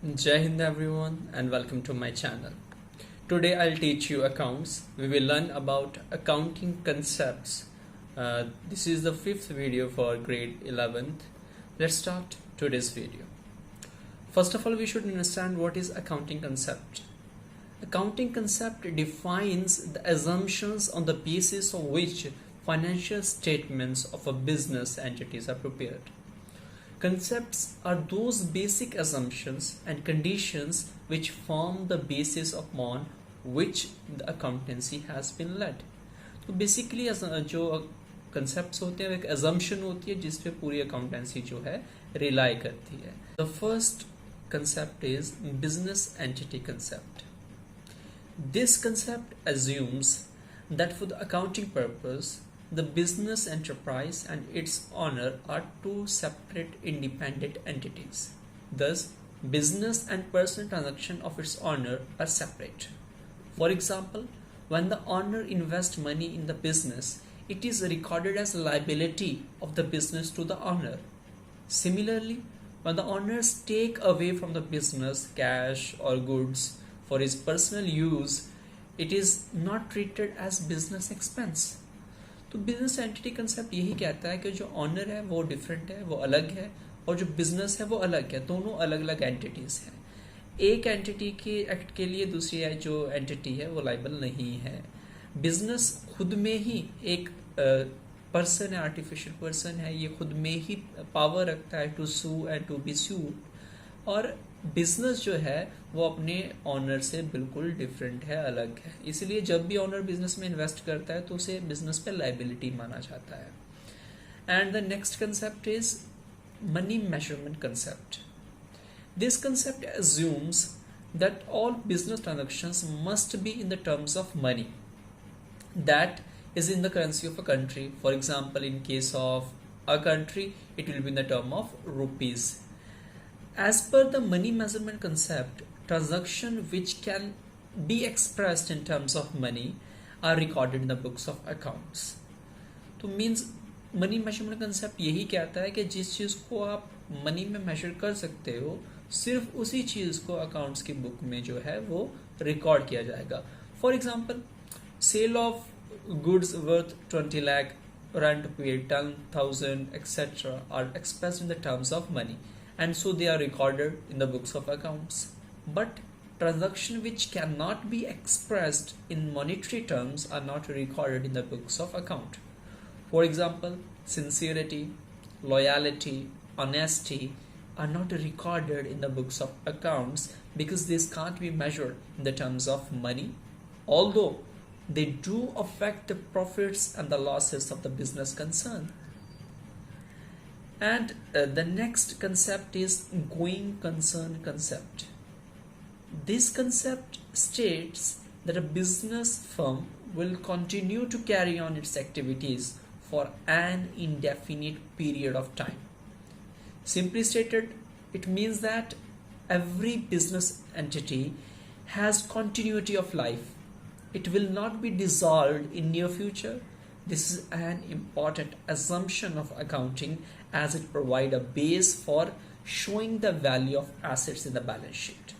Jai Hind everyone and welcome to my channel. Today I'll teach you accounts. We will learn about accounting concepts. This is the fifth video for grade 11th. Let's start today's video. First of all, we should understand what is accounting concept. Accounting concept defines the assumptions on the basis of which financial statements of a business entities are prepared. Concepts are those basic assumptions and conditions which form the basis upon which the accountancy has been led. तो basically जो concepts होते हैं एक assumption होती है जिस पे पूरी accountancy जो है rely करती है. The first concept is business entity concept. This concept assumes that for the accounting purpose the business enterprise and its owner are two separate independent entities. Thus, business and personal transaction of its owner are separate. For example, when the owner invests money in the business, it is recorded as a liability of the business to the owner. Similarly, when the owners take away from the business cash or goods for his personal use, it is not treated as business expense. तो business entity concept यही कहता है कि जो honour है वो different है, वो अलग है, और जो बिजनेस है वो अलग है. दोनों अलग अलग एंटिटीज हैं. एक एंटिटी के एक्ट के लिए दूसरी जो एंटिटी है वो लाइबल नहीं है. बिजनेस खुद में ही एक पर्सन है, आर्टिफिशियल पर्सन है, ये खुद में ही पावर रखता है to sue and to be sued. और बिजनेस जो है वो अपने ऑनर से बिल्कुल डिफरेंट है, अलग है. इसलिए जब भी ऑनर बिजनेस में इन्वेस्ट करता है तो उसे बिजनेस पे लाइबिलिटी माना जाता है. And the next concept is money measurement concept. This concept assumes that all business transactions must be in the terms of money that is in the currency of a country. For example, in case of a country it will be in the term of rupees. As per the money measurement concept, transactions which can be expressed in terms of money are recorded in the books of accounts. तो means money measurement concept यही कहता है कि जिस चीज़ को आप money में major कर सकते हो सिर्फ उसी चीज़ को अकाउंट्स की बुक में जो है वो रिकॉर्ड किया जाएगा. For example, sale of goods worth 20 lakh, rent paid 10,000 etc. are expressed in the terms of money, and so they are recorded in the books of accounts. But transactions which cannot be expressed in monetary terms are not recorded in the books of account. For example, sincerity, loyalty, honesty are not recorded in the books of accounts because this can't be measured in the terms of money, although they do affect the profits and the losses of the business concern. And the next concept is going concern concept. This concept states that a business firm will continue to carry on its activities for an indefinite period of time. Simply stated, it means that every business entity has continuity of life. It will not be dissolved in near future. This is an important assumption of accounting as it provides a base for showing the value of assets in the balance sheet.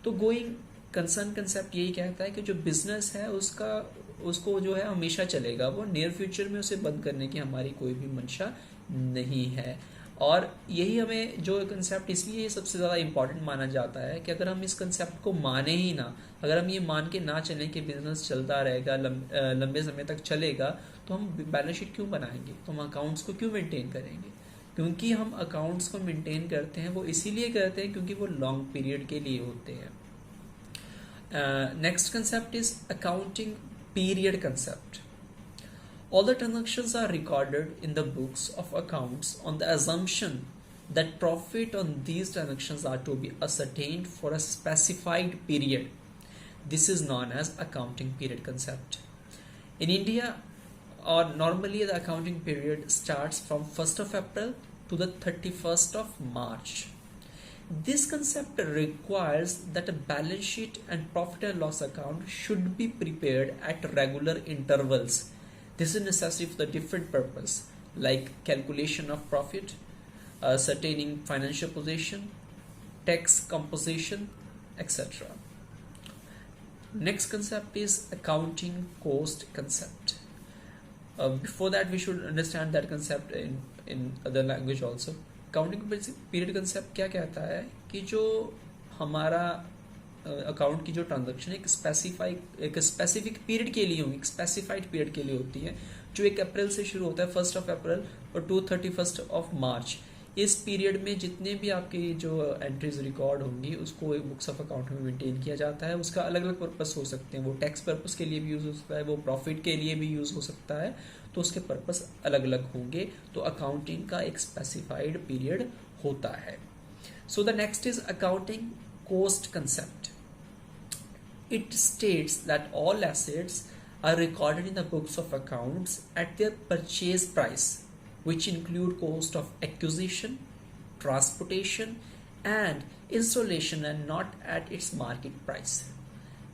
तो going concern concept यही कहता है कि जो business है उसको जो है हमेशा चलेगा, वो नियर फ्यूचर में उसे बंद करने की हमारी कोई भी मंशा नहीं है. और यही हमें जो कंसेप्ट इसलिए सबसे ज़्यादा इम्पॉर्टेंट माना जाता है कि अगर हम इस कंसेप्ट को माने ही ना, अगर हम ये मान के ना चलें कि बिजनेस चलता रहेगा, लंबे समय तक चलेगा, तो हम बैलेंस शीट क्यों बनाएंगे, तो हम अकाउंट्स को क्यों मेंटेन करेंगे. क्योंकि हम अकाउंट्स को मेंटेन करते हैं वो इसीलिए करते हैं क्योंकि वो लॉन्ग पीरियड के लिए होते हैं. Next concept is accounting period concept. All the transactions are recorded in the books of accounts on the assumption that profit on these transactions are to be ascertained for a specified period. This is known as accounting period concept. In India, or normally the accounting period starts from 1st of April to the 31st of March. This concept requires that a balance sheet and profit and loss account should be prepared at regular intervals. This is necessary for the different purpose like calculation of profit, ascertaining financial position, tax composition, etc. Next concept is accounting cost concept. Before that, we should understand that concept in other language also. Accounting period concept क्या कहता है कि जो हमारा account की जो transaction एक specific period के लिए होगी, एक स्पेसिफाइड पीरियड के लिए होती है, जो 1 अप्रैल से शुरू होता है, 1 अप्रैल और 31 मार्च। इस पीरियड में जितने भी आपकी जो एंट्रीज रिकॉर्ड होंगी उसको बुक्स ऑफ अकाउंट में मेंटेन किया जाता है। उसका अलग अलग पर्पस हो सकते हैं, वो टैक्स पर्पस के लिए भी यूज़ हो सकता है, वो प्रॉफिट के लिए भी यूज़ हो सकता है, तो उसके पर्पस अलग अलग होंगे। तो अकाउंटिंग का एक स्पेसिफाइड पीरियड होता है। So the next is accounting cost concept. It states that all assets are recorded in the books of accounts at their purchase price, which include cost of acquisition, transportation and installation and not at its market price.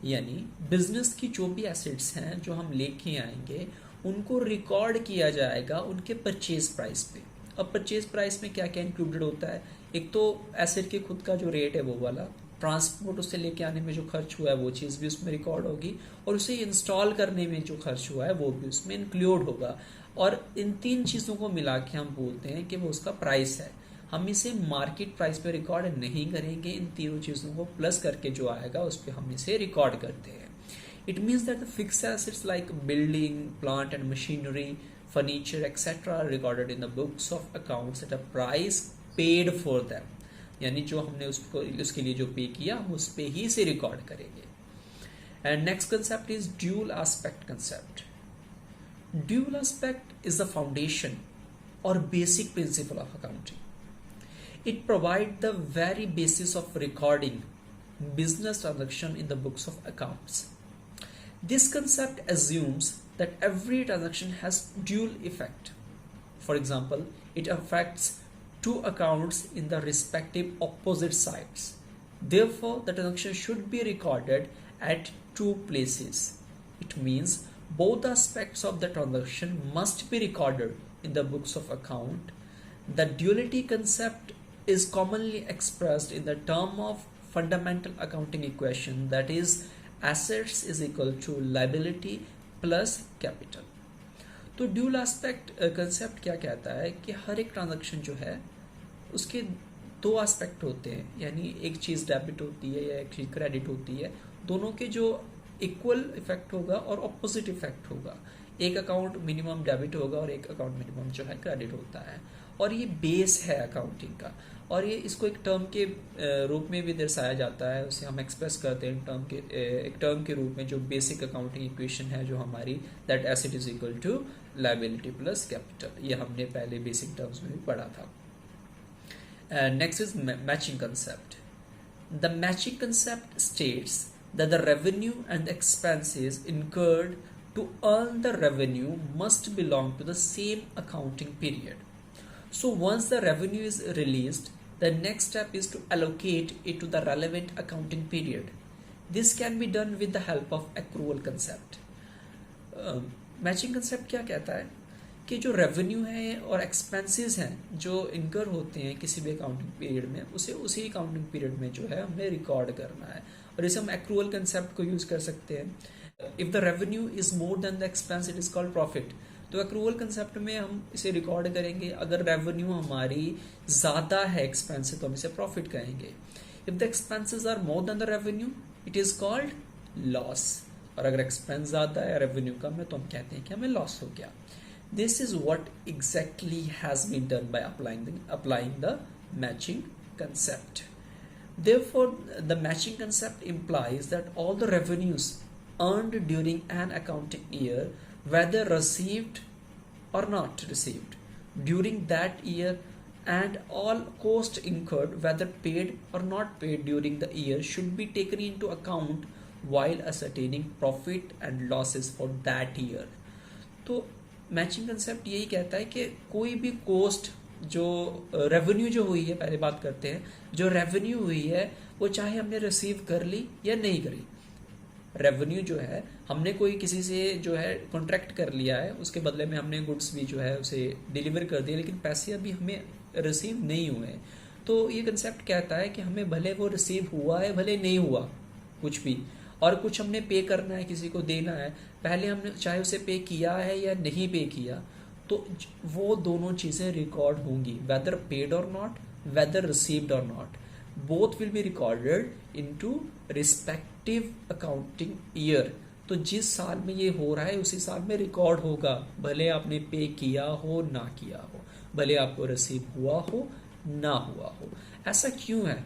यानी business की जो भी assets हैं जो हम लेके आएंगे उनको रिकॉर्ड किया जाएगा उनके परचेज प्राइस पे। अब परचेज प्राइस में क्या क्या इंक्लूडेड होता है, एक तो एसेट के खुद का जो रेट है वो वाला, ट्रांसपोर्ट उससे लेके आने में जो खर्च हुआ है वो चीज़ भी उसमें रिकॉर्ड होगी, और उसे इंस्टॉल करने में जो खर्च हुआ है वो भी उसमें इंक्लूड होगा। और इन 3 चीज़ों को मिला के हम बोलते हैं कि वो उसका प्राइस है। हम इसे मार्केट प्राइस पे रिकॉर्ड नहीं करेंगे, इन तीनों चीज़ों को प्लस करके जो आएगा उस पर हम इसे रिकॉर्ड करते हैं। It means that the fixed assets like building, plant and machinery, furniture etcetera are recorded in the books of accounts at a price paid for them. यानी जो हमने उसके लिए जो पे किया हम उस पे ही इसे रिकॉर्ड करेंगे। And next concept is dual aspect concept. Dual aspect is the foundation और basic principle of accounting. It provide the very basis of recording business transaction in the books of accounts. This concept assumes that every transaction has dual effect. For example, it affects 2 accounts in the respective opposite sides. Therefore, the transaction should be recorded at 2 places. It means both aspects of the transaction must be recorded in the books of account. The duality concept is commonly expressed in the term of fundamental accounting equation, that is assets is equal to liability plus capital. तो dual aspect concept क्या कहता है कि हर एक transaction जो है उसके 2 aspect होते हैं, यानी एक चीज़ डेबिट होती है या एक चीज़ क्रेडिट होती है, दोनों के जो इक्वल इफेक्ट होगा और ऑपोजिट इफेक्ट होगा। एक अकाउंट मिनिमम डेबिट होगा और एक अकाउंट मिनिमम जो है क्रेडिट होता है, और ये बेस है अकाउंटिंग का। और ये इसको एक टर्म के रूप में भी दर्शाया जाता है, उसे हम एक्सप्रेस करते हैं एक टर्म के रूप में, जो बेसिक अकाउंटिंग इक्वेशन है जो हमारी, that asset is equal to liability plus capital. ये हमने पहले बेसिक टर्म्स में भी पढ़ा था। Next is matching concept. The matching concept states that the revenue and expenses incurred to earn the revenue must belong to the same accounting period. So once the revenue is released, the next step is to allocate it to the relevant accounting period. This can be done with the help of accrual concept. Matching concept क्या कहता है कि जो revenue है और expenses हैं जो इनकर होते हैं किसी भी अकाउंटिंग पीरियड में, उसे उसी अकाउंटिंग पीरियड में जो है हमने रिकॉर्ड करना है, और इसे हम एक्रूअल कंसेप्ट को यूज कर सकते हैं। If the revenue is more than the expense it is called profit. तो एक्रूअल कंसेप्ट में हम इसे रिकॉर्ड करेंगे। अगर रेवेन्यू हमारी ज़्यादा है एक्सपेंस से तो हम इसे प्रॉफिट कहेंगे। If the expenses are more than the revenue it is called loss. और अगर एक्सपेंस ज़्यादा है रेवेन्यू कम है तो हम कहते हैं कि हमें लॉस हो गया। This is what exactly has been done by applying the matching concept. Therefore, the matching concept implies that all the revenues earned during an accounting year, whether received or not received during that year, and all costs incurred, whether paid or not paid during the year, should be taken into account while ascertaining profit and losses for that year. तो matching concept यही कहता है कि कोई भी coast जो revenue जो हुई है, पहले बात करते हैं, जो रेवेन्यू हुई है वो चाहे हमने रिसीव कर ली या नहीं करी। रेवेन्यू जो है हमने कोई किसी से जो है कॉन्ट्रैक्ट कर लिया है, उसके बदले में हमने गुड्स भी जो है उसे डिलीवर कर दिया, लेकिन पैसे अभी हमें रिसीव नहीं हुए हैं, तो ये कंसेप्ट कहता है कि हमें भले वो रिसीव हुआ है भले नहीं हुआ कुछ भी, और कुछ हमने पे करना है, किसी को देना है, पहले हमने चाहे उसे पे किया है या नहीं पे किया, तो वो दोनों चीज़ें रिकॉर्ड होंगी, weather paid or not, weather received or not, both will be recorded into respective accounting year. तो जिस साल में ये हो रहा है उसी साल में रिकॉर्ड होगा, भले आपने पे किया हो ना किया हो, भले आपको रिसीव हुआ हो ना हुआ हो। ऐसा क्यों है?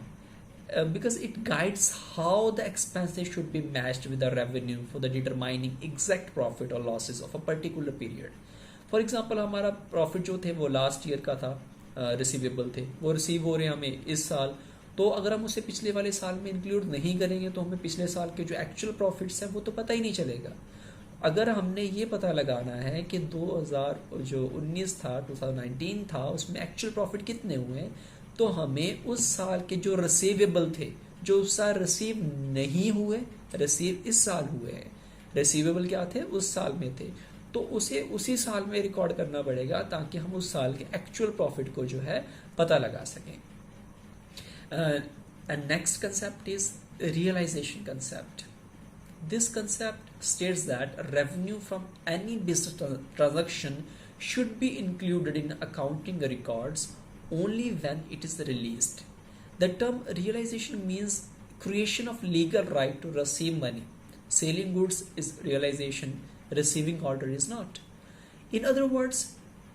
Because it guides how the expenses should be matched with the revenue for the determining exact profit or losses of a particular period. For example, हमारा प्रॉफिट जो थे वो लास्ट ईयर का था, रिसीवेबल थे, वो रिसीव हो रहे हैं हमें इस साल, तो अगर हम उसे पिछले वाले साल में इंक्लूड नहीं करेंगे तो हमें पिछले साल के जो एक्चुअल प्रॉफिट्स हैं वो तो पता ही नहीं चलेगा। अगर हमने ये पता लगाना है कि 2019 था 2019 था उसमें एक्चुअल प्रॉफिट कितने हुए, तो हमें उस साल के जो रिसीवेबल थे, जो उस साल रिसीव नहीं हुए, रिसीव इस साल हुए हैं, रिसीवेबल क्या थे उस साल में थे, तो उसे उसी साल में रिकॉर्ड करना पड़ेगा ताकि हम उस साल के एक्चुअल प्रॉफिट को जो है पता लगा सकें। And next concept is realization concept. This concept states that revenue from any business transaction should be included in accounting records only when it is released. The term realization means creation of legal right to receive money. Selling goods is realization, receiving order is not. In other words,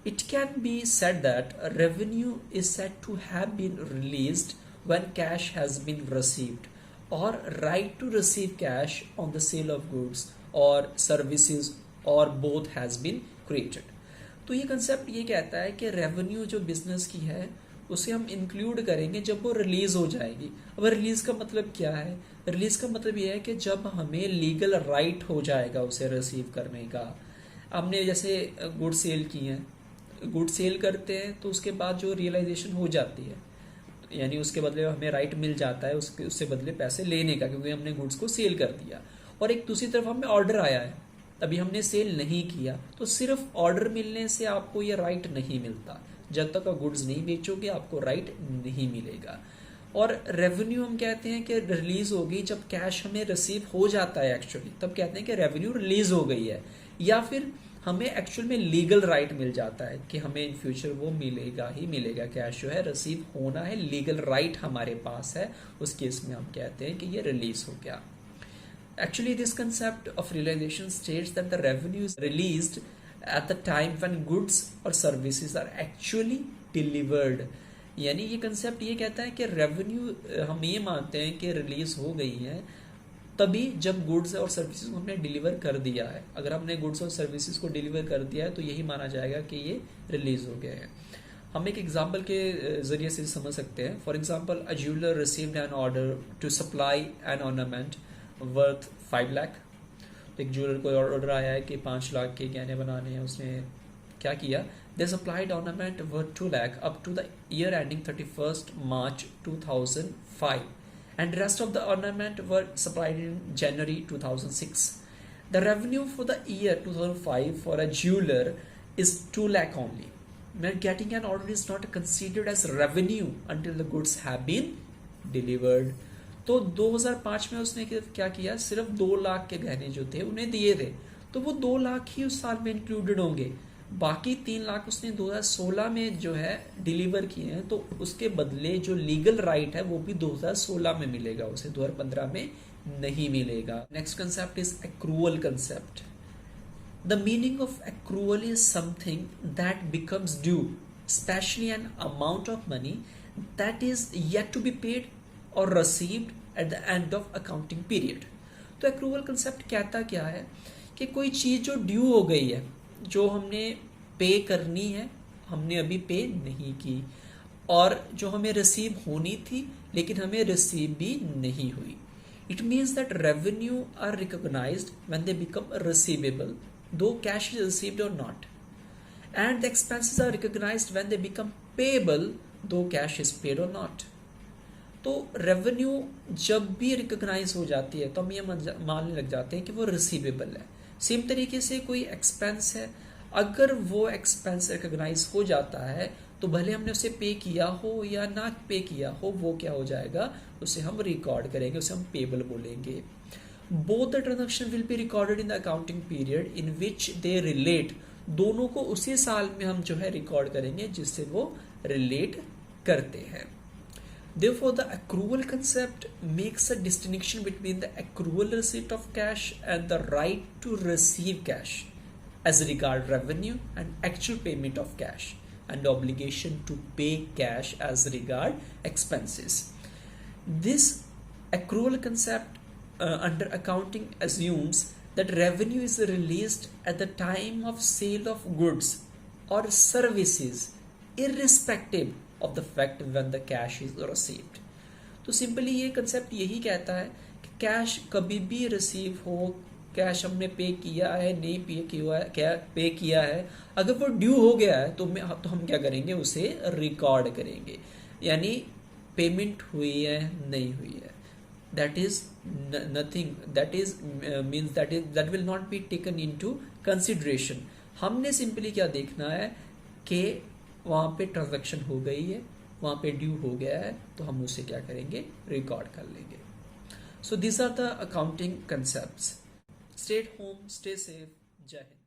it can be said that revenue is said to have been released when cash has been received, or right to receive cash on the sale of goods or services, or both has been created. तो ये concept ये कहता है कि revenue जो business की है उसे हम इंक्लूड करेंगे जब वो रिलीज हो जाएगी। अब रिलीज का मतलब क्या है? रिलीज का मतलब ये है कि जब हमें लीगल राइट हो जाएगा उसे रिसीव करने का। हमने जैसे गुड सेल की हैं, गुड सेल करते हैं तो उसके बाद जो रियलाइजेशन हो जाती है, यानी उसके बदले हमें राइट मिल जाता है उससे बदले पैसे लेने का, क्योंकि हमने गुड्स को सेल कर दिया। और एक दूसरी तरफ हमें ऑर्डर आया है, अभी हमने सेल नहीं किया, तो सिर्फ ऑर्डर मिलने से आपको ये राइट नहीं मिलता, जब तक आप गुड्स नहीं बेचोगे आपको राइट नहीं मिलेगा। और रेवेन्यू हम कहते हैं कि रिलीज होगी जब कैश हमें रिसीव हो जाता है एक्चुअली, तब कहते हैं कि रेवेन्यू रिलीज हो गई है, या फिर हमें एक्चुअल में लीगल राइट मिल जाता है कि हमें इन फ्यूचर वो मिलेगा ही मिलेगा, कैश जो है रिसीव होना है, लीगल राइट हमारे पास है, उस केस में हम कहते हैं कि ये रिलीज हो गया। Actually, this concept of realization states that the revenue is released at the time when goods or services are actually delivered. यानी ये कंसेप्ट ये कहता है कि रेवेन्यू हम ये मानते हैं कि रिलीज हो गई है तभी जब गुड्स और सर्विसेज को हमने डिलीवर कर दिया है। अगर हमने गुड्स और सर्विसेज को डिलीवर कर दिया है तो यही माना जाएगा कि ये रिलीज हो गया है। हम एक एग्जाम्पल के जरिए से समझ सकते हैं। For example, a jeweller received an order to supply an ornament worth 5 lakh. तो एक ज्वेलर को ऑर्डर आया है कि 5 लाख के गहने बनाने हैं, उसने क्या किया, they supplied ornament worth 2 lakh up to the year ending 31 March 2005 and rest of the ornament were supplied in January 2006. The revenue for the year 2005 for a jeweler is 2 lakh only. When getting an order is not considered as revenue until the goods have been delivered. तो 2005 में उसने क्या किया, सिर्फ 2 लाख के गहने जो थे उन्हें दिए थे, तो वो 2 लाख ही उस साल में इंक्लूडेड होंगे। बाकी 3 लाख उसने 2016 में जो है डिलीवर किए हैं, तो उसके बदले जो लीगल राइट है वो भी 2016 में मिलेगा, उसे 2015 में नहीं मिलेगा। Next concept is accrual concept. The meaning of accrual is something that becomes due, specially an amount of money that is yet to be paid और received at the end of accounting period. तो accrual concept कहता क्या है कि कोई चीज जो due हो गई है, जो हमने पे करनी है, हमने अभी पे नहीं की, और जो हमें रिसीव होनी थी लेकिन हमें रिसीव भी नहीं हुई। It means that revenue are recognised when they become receivable though cash is received or not, and the expenses are recognised when they become payable though cash is paid or not. तो revenue जब भी recognise हो जाती है तो हम ये मानने लग जाते हैं कि वो रिसीवेबल है। सेम तरीके से कोई एक्सपेंस है, अगर वो एक्सपेंस रिकॉग्नाइज हो जाता है तो भले हमने उसे पे किया हो या ना पे किया हो, वो क्या हो जाएगा, उसे हम रिकॉर्ड करेंगे, उसे हम पेबल बोलेंगे. Both the transaction will be recorded in the accounting period in which they relate. दोनों को उसी साल में हम जो है रिकॉर्ड करेंगे जिससे वो रिलेट करते हैं. Therefore, the accrual concept makes a distinction between the accrual receipt of cash and the right to receive cash as regard revenue and actual payment of cash, and the obligation to pay cash as regard expenses. This accrual concept under accounting assumes that revenue is released at the time of sale of goods or services irrespective of the fact when the cash is received. तो simply ये concept यही कहता है कि cash कभी भी receive हो, cash हमने पे किया है, नहीं पे किया है, क्या पे किया है, अगर वो ड्यू हो गया है तो हम क्या करेंगे, उसे रिकॉर्ड करेंगे. यानी पेमेंट हुई है नहीं हुई है, that is nothing, that is means that will not be taken into consideration. हमने सिंपली क्या देखना है कि वहाँ पे ट्रांजैक्शन हो गई है, वहाँ पे ड्यू हो गया है, तो हम उसे क्या करेंगे, रिकॉर्ड कर लेंगे. So these are the accounting concepts. Stay at home, stay safe. जय हिंद.